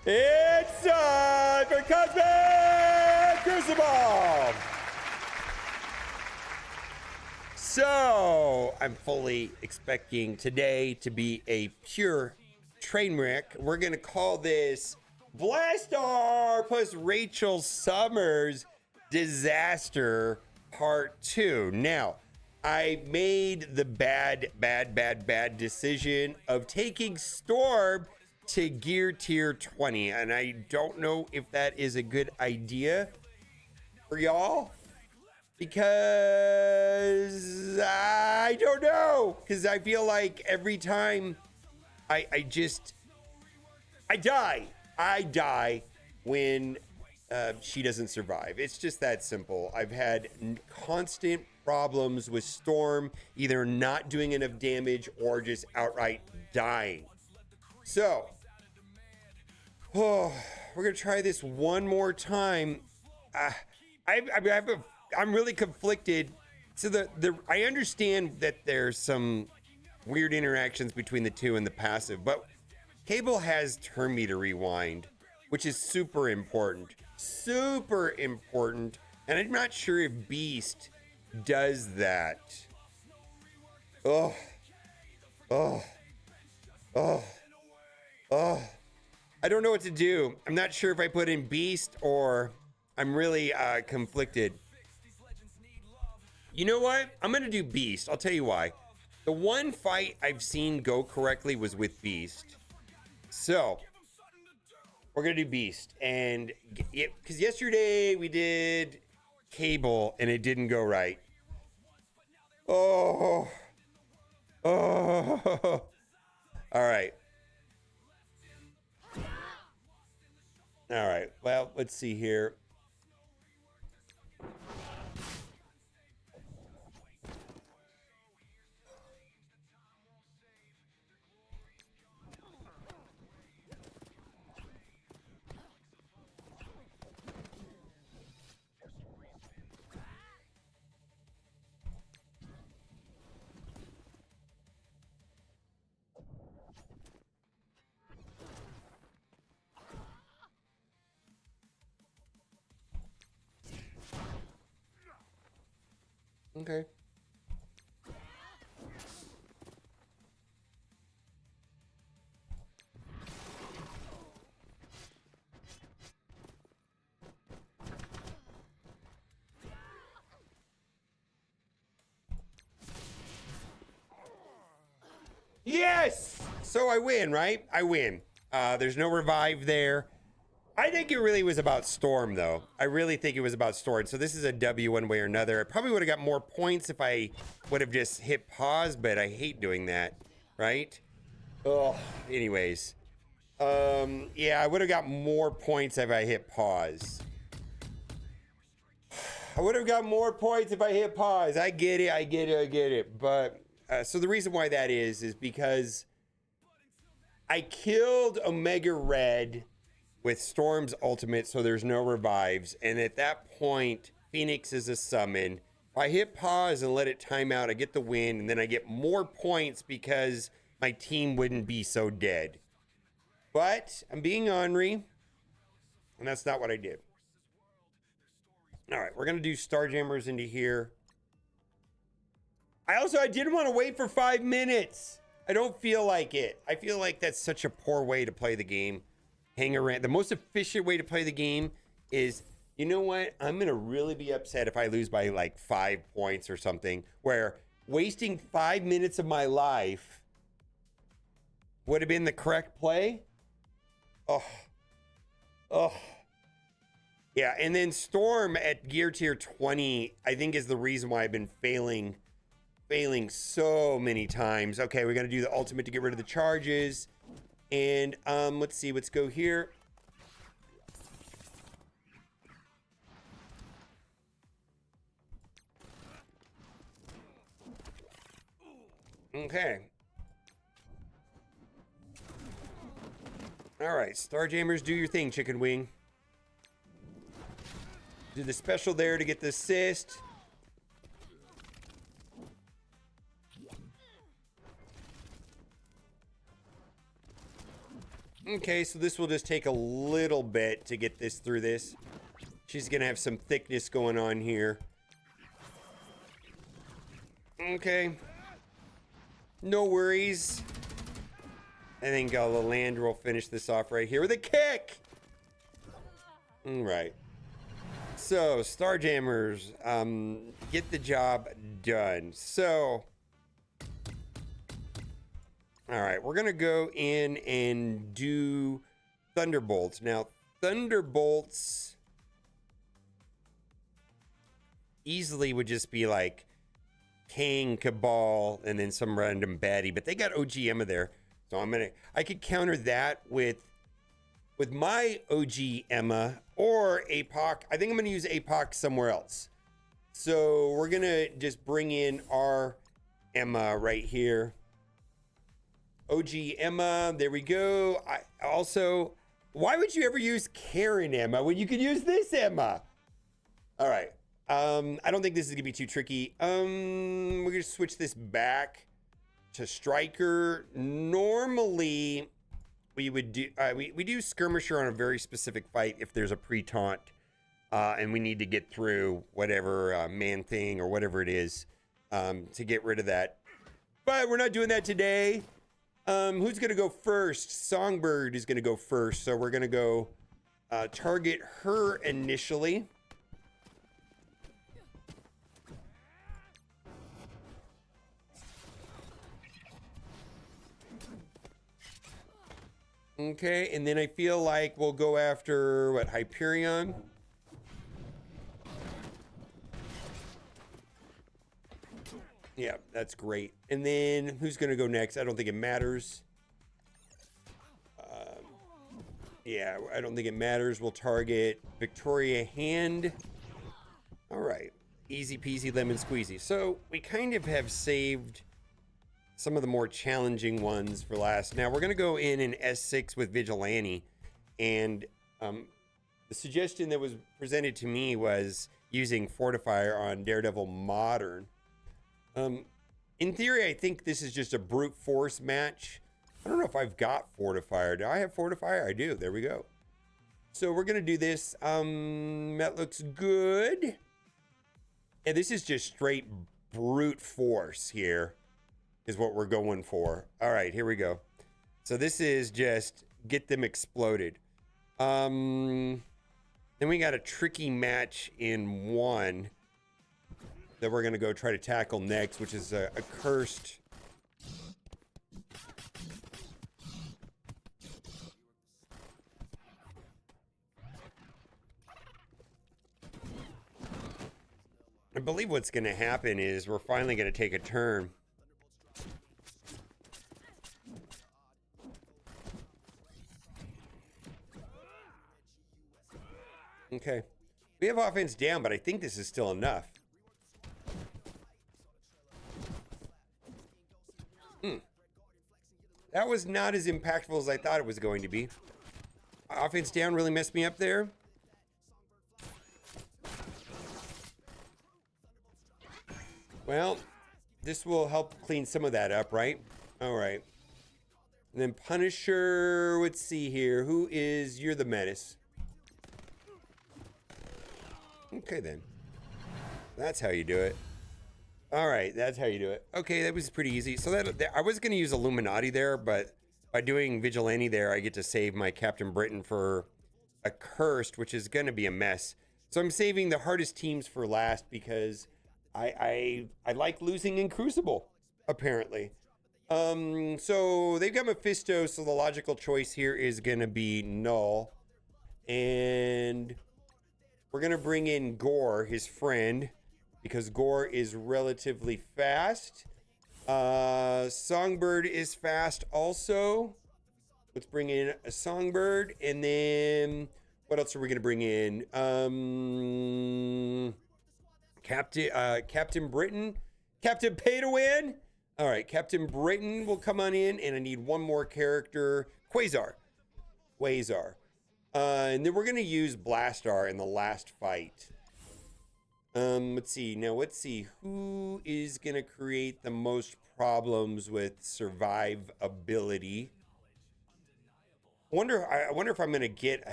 It's time for Cosmic Crucible! So, I'm fully expecting today to be a pure train wreck. We're going to call this Blastaar plus Rachel Summers Disaster Part 2. Now, I made the bad decision of taking Storm to gear tier 20, and I don't know if that is a good idea for y'all, because I don't know, because I feel like every time I die when she doesn't survive. It's just that simple. I've had constant problems with Storm either not doing enough damage or just outright dying. So, we're gonna try this one more time. I'm really conflicted. So I understand that there's some weird interactions between the two and the passive, but Cable has turn meter rewind, which is super important, and I'm not sure if Beast does that. Oh. I don't know what to do. I'm not sure if I put in Beast or I'm really conflicted. You know what? I'm going to do Beast. I'll tell you why. The one fight I've seen go correctly was with Beast. So, we're going to do Beast. And because yesterday we did Cable and it didn't go right. Oh. All right. All right. Well, let's see here. Okay. Yes! So I win, right? I win. There's no revive there. I think it really was about Storm, though. I really think it was about Storm. So this is a W one way or another. I probably would have got more points if I would have just hit pause, but I hate doing that, right? Oh, anyways. Yeah, I would have got more points if I hit pause. I would have got more points if I hit pause. I get it. But, so the reason why that is because I killed Omega Red with Storm's ultimate, so there's no revives. And at that point, Phoenix is a summon. If I hit pause and let it time out, I get the win, and then I get more points because my team wouldn't be so dead. But I'm being ornery, and that's not what I did. All right, we're going to do Starjammers into here. I didn't want to wait for 5 minutes. I don't feel like it. I feel like that's such a poor way to play the game. Hang around. The most efficient way to play the game is, you know what? I'm going to really be upset if I lose by like 5 points or something, where wasting 5 minutes of my life would have been the correct play. Oh. Yeah, and then Storm at gear tier 20, I think is the reason why I've been failing so many times. Okay, we're going to do the ultimate to get rid of the charges. And let's see, let's go here. Okay. All right, Starjammers, do your thing, Chicken Wing. Do the special there to get the assist. Okay, so this will just take a little bit to get this through this. She's gonna have some thickness going on here. Okay. No worries. I think Lalandra will finish this off right here with a kick. All right. So, Starjammers, get the job done. So, all right, we're going to go in and do Thunderbolts. Now, Thunderbolts easily would just be like King, Cabal, and then some random baddie, but they got OG Emma there. So I could counter that with my OG Emma or APOC. I think I'm gonna use APOC somewhere else. So we're gonna just bring in our Emma right here. OG Emma, there we go. Why would you ever use Karen Emma when you could use this Emma? All right. I don't think this is gonna be too tricky. We're gonna switch this back to Striker. Normally, we would do we do Skirmisher on a very specific fight if there's a pre-taunt, and we need to get through whatever man thing or whatever it is to get rid of that. But we're not doing that today. Who's gonna go first? Songbird is gonna go first, so we're gonna go target her initially. Okay, and then I feel like we'll go after, what, Hyperion? Yeah, that's great. And then who's going to go next? I don't think it matters. Yeah, I don't think it matters. We'll target Victoria Hand. All right, easy peasy lemon squeezy. So we kind of have saved some of the more challenging ones for last. Now we're going to go in S6 with Vigilante, and the suggestion that was presented to me was using Fortifier on Daredevil Modern. In theory, I think this is just a brute force match. I don't know if I've got Fortifier. Do I have Fortifier? I do. There we go. So we're going to do this. That looks good. And this is just straight brute force here. Is what we're going for. All right, here we go. So this is just get them exploded. Then we got a tricky match in one that we're gonna go try to tackle next, which is a cursed. I believe what's gonna happen is we're finally gonna take a turn. Okay. We have offense down, but I think this is still enough. That was not as impactful as I thought it was going to be. Offense down really messed me up there. Well, this will help clean some of that up, right? All right. And then Punisher, let's see here. You're the menace. Okay, then. That's how you do it. All right, that's how you do it. Okay, that was pretty easy. So I was going to use Illuminati there, but by doing Vigilante there, I get to save my Captain Britain for a Cursed, which is going to be a mess. So I'm saving the hardest teams for last because I like losing in Crucible, apparently. So they've got Mephisto, so the logical choice here is going to be Null. And we're going to bring in Gore, his friend, because Gore is relatively fast. Songbird is fast also. Let's bring in a Songbird. And then what else are we going to bring in? Captain Britain. Captain Pay to Win. All right, Captain Britain will come on in, and I need one more character. Quasar. And then we're going to use Blastaar in the last fight. Let's see. Now, let's see. Who is going to create the most problems with survivability? I wonder if I'm gonna get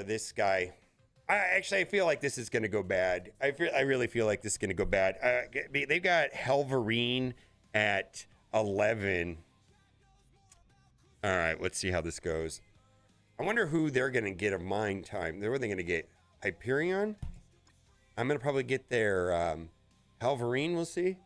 this guy. I feel like this is gonna go bad. I really feel like this is gonna go bad. They've got Helverine at 11. All right, let's see how this goes. I wonder who they're gonna get a mine time. Who are they gonna get? Hyperion? I'm gonna probably get their Helverine. We'll see.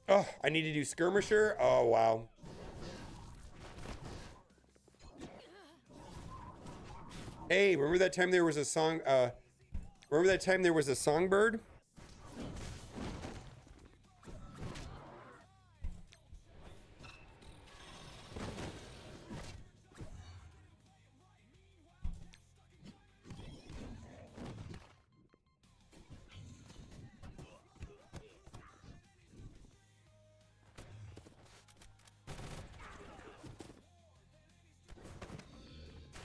Oh, I need to do Skirmisher. Oh wow. Hey, remember that time there was a song? Remember that time there was a songbird?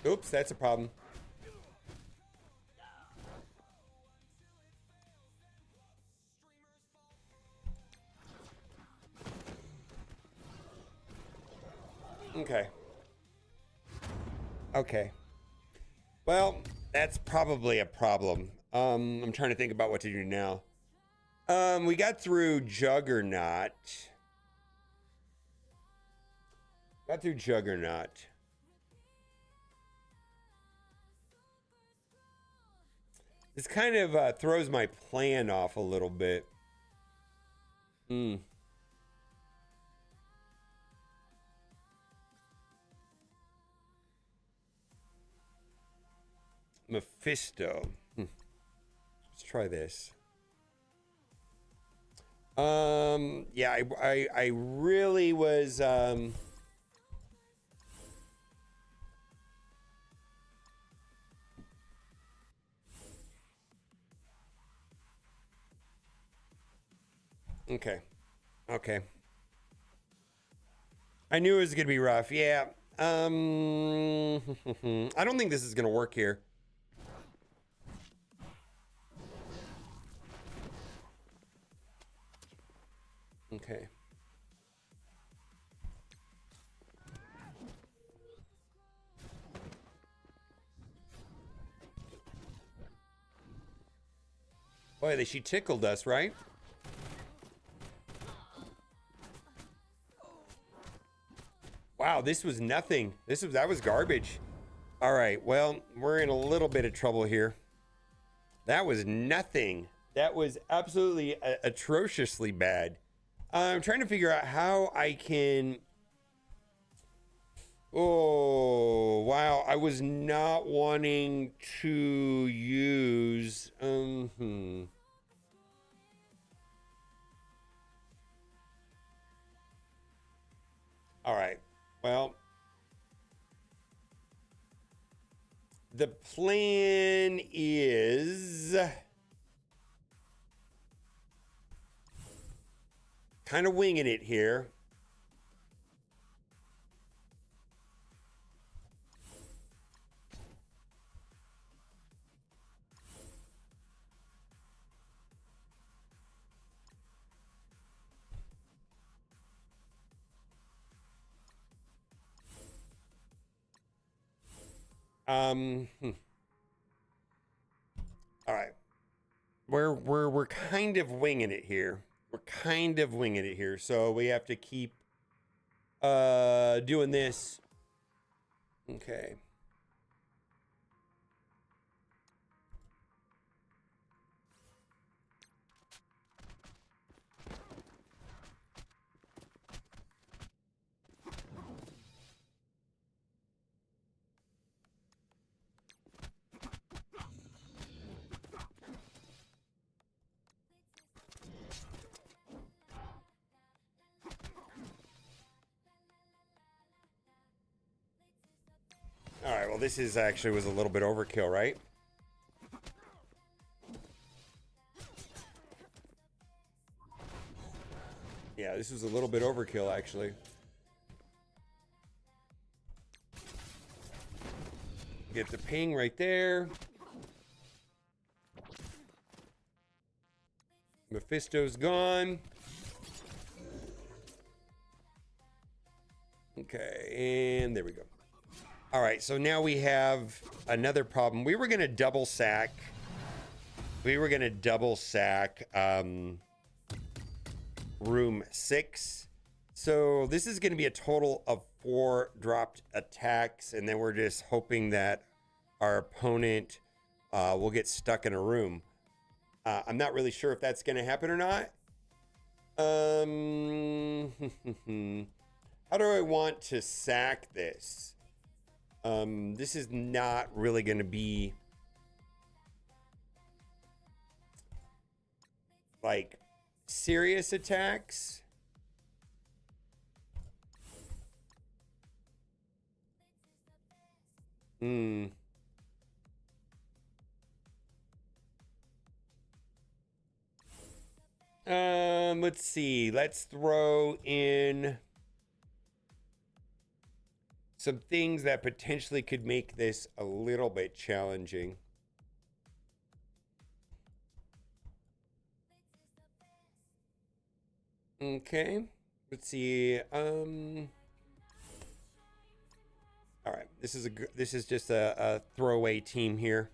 Oops, that's a problem. Okay. Okay. Well, that's probably a problem. I'm trying to think about what to do now. We got through Juggernaut. Got through Juggernaut. This kind of throws my plan off a little bit. Mephisto. Let's try this. Yeah, I really was okay. Okay. I knew it was gonna be rough. Yeah. I don't think this is gonna work here. Okay. Boy, she tickled us, right? Wow, this was nothing. That was garbage. All right, well, we're in a little bit of trouble here. That was nothing. That was absolutely atrociously bad. I'm trying to figure out how I can... Oh, wow. I was not wanting to use... All right. Well... The plan is... kind of winging it here. All right. We're kind of winging it here. We're kind of winging it here. So we have to keep doing this. Okay. All right, well, this is actually was a little bit overkill, right? Yeah, this was a little bit overkill, actually. Get the ping right there. Mephisto's gone. Okay, and there we go. All right, so now we have another problem. We were going to double sack. Room 6. So this is going to be a total of 4 dropped attacks, and then we're just hoping that our opponent will get stuck in a room. I'm not really sure if that's going to happen or not. How do I want to sack this? This is not really going to be like serious attacks. Let's see. Let's throw in some things that potentially could make this a little bit challenging. Okay. Let's see. All right. This is just a throwaway team here.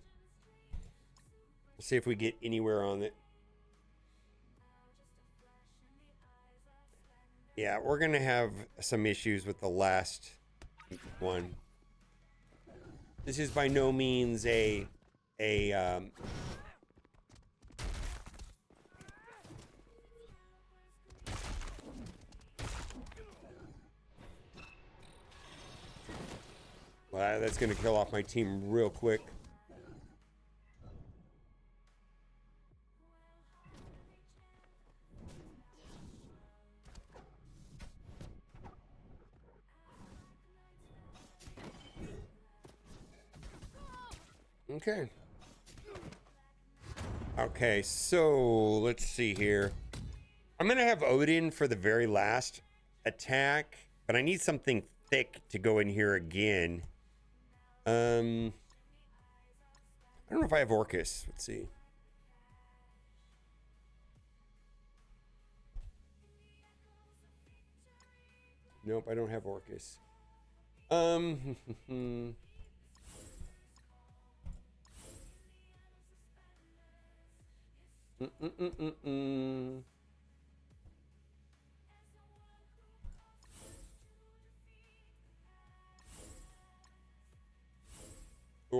Let's see if we get anywhere on it. Yeah, we're gonna have some issues with the last one. This is by no means a well, that's gonna kill off my team real quick. Okay. Okay, so let's see here. I'm gonna have Odin for the very last attack, but I need something thick to go in here again. I don't know if I have Orcus. Let's see. Nope, I don't have Orcus. Oh,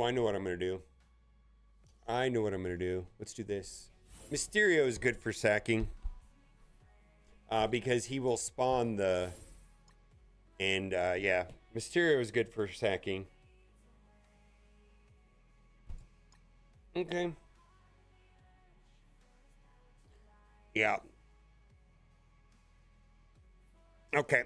I know what I'm gonna do. Let's do this. Mysterio is good for sacking. Because he will spawn the... And, yeah. Mysterio is good for sacking. Okay. Yeah. Okay.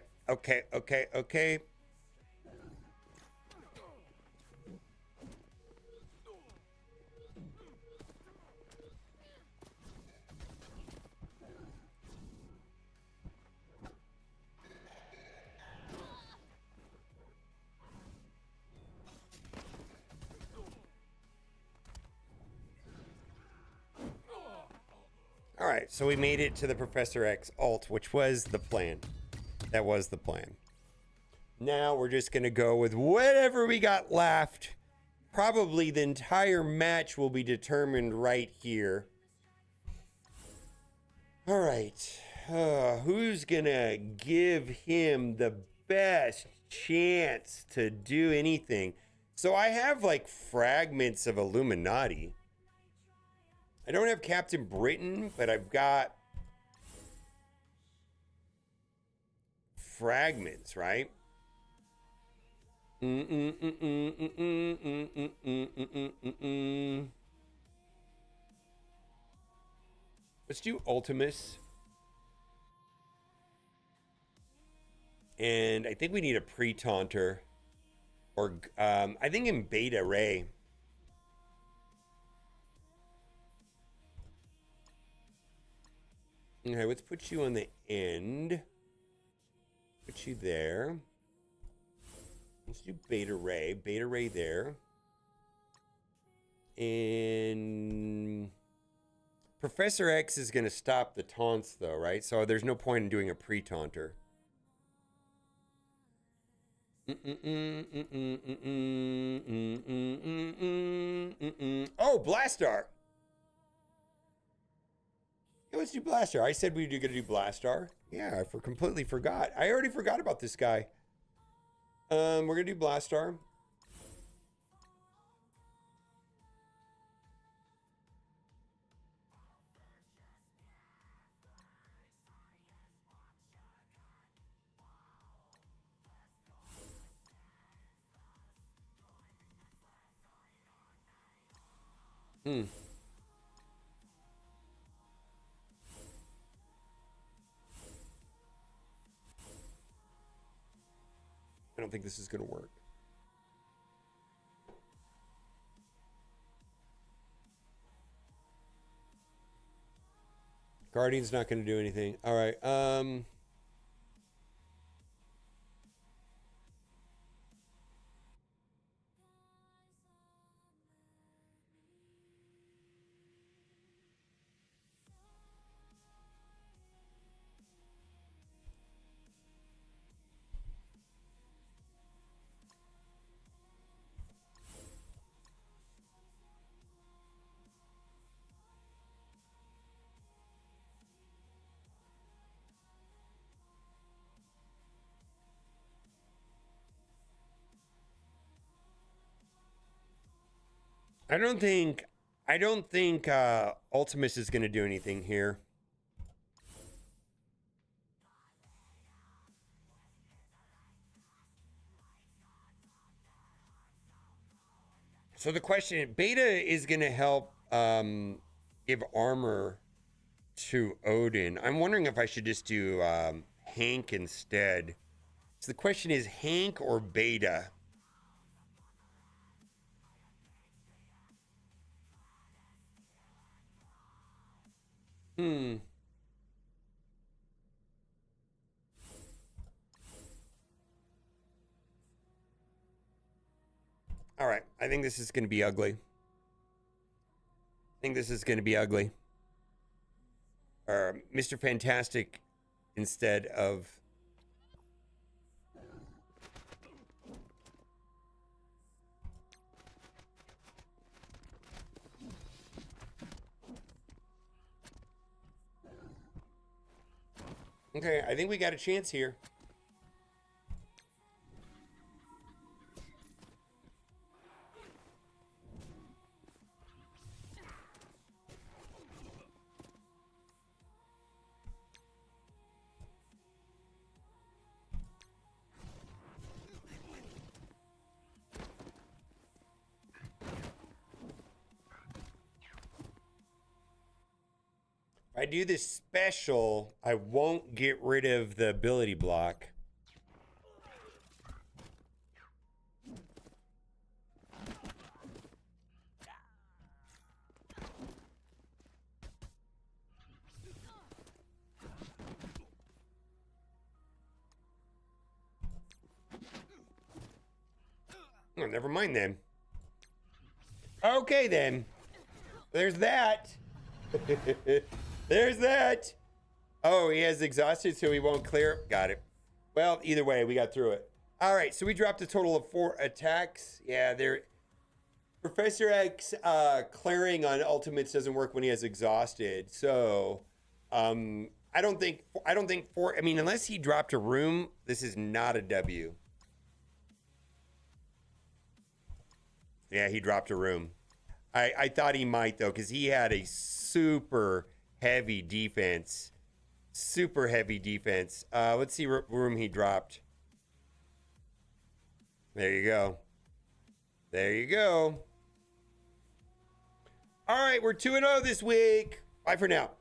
All right, so we made it to the Professor X ult, which was the plan. That was the plan. Now we're just going to go with whatever we got left. Probably the entire match will be determined right here. All right. Who's going to give him the best chance to do anything? So I have like fragments of Illuminati. I don't have Captain Britain, but I've got fragments, right? Let's do Ultimus. And I think we need a pre-taunter. Or, I think in Beta Ray. Okay, let's put you on the end. Put you there. Let's do Beta Ray. Beta Ray there. And Professor X is going to stop the taunts, though, right? So there's no point in doing a pre-taunter. Oh, Blastaar. Yeah, let's do Blastaar. I said we were going to do Blastaar. Yeah, I completely forgot. I already forgot about this guy. We're going to do Blastaar. Hmm. I don't think this is going to work. Guardian's not going to do anything. All right. I don't think Ultimus is going to do anything here. So the question, Beta is going to help give armor to Odin. I'm wondering if I should just do Hank instead. So the question is Hank or Beta? Hmm. All right. I think this is going to be ugly. I think this is going to be ugly. Or Mr. Fantastic instead of. Okay, I think we got a chance here. If I do this special, I won't get rid of the ability block. Oh, never mind then. Okay then. There's that. There's that. Oh, he has exhausted, so he won't clear. Got it. Well, either way, we got through it. All right, so we dropped a total of 4 attacks. Yeah, there. Professor X clearing on ultimates doesn't work when he has exhausted. So, I don't think four. I mean, unless he dropped a room, this is not a W. Yeah, he dropped a room. I thought he might though, because he had a super heavy defense. Super heavy defense. Let's see what room he dropped. There you go. There you go. All right, we're 2-0 this week. Bye for now.